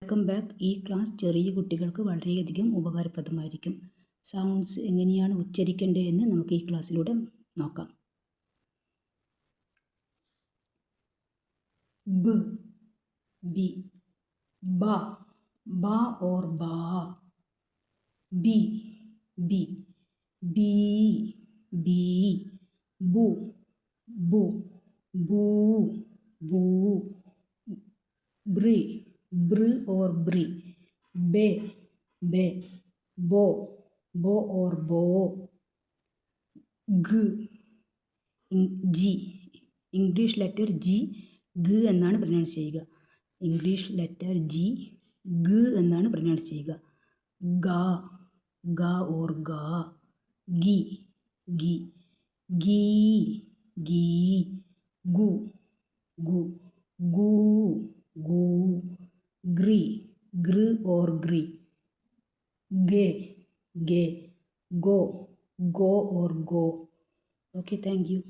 Welcome back. ഈ class ചെറിയ കുട്ടികൾക്ക് വളരെയധികം ഉപകാരപ്രദമായിരിക്കും. സൗണ്ട്സ് എങ്ങനെയാണ് ഉച്ചരിക്കേണ്ടത് എന്ന് നമുക്ക് ഈ ക്ലാസ്സിലൂടെ നോക്കാം. ബ, ബി, ബ, ബ ഓർ ബാ. ബി, ബി, ബി, ബി, ബു, ബു, ബൂ, ബൂ. ബ്രി, br or bri. Be, be, bo, bo or bo. G, G, English letter G ഗ എന്നാണ് പ്രൊനൗൺസ് ചെയ്യുക. ഇംഗ്ലീഷ് ലെറ്റർ ജി ഗ എന്നാണ് പ്രൊനൗൺസ് ചെയ്യുക. ഗ, ഗ ഓർ ഗ. ഗി, ഗി, ഗീ, ഗീ. ഗു, ഗു, ഗൂ, ഗൂ. Gri, gr or gri. Ge, ge, go, go or go. Okay, thank you.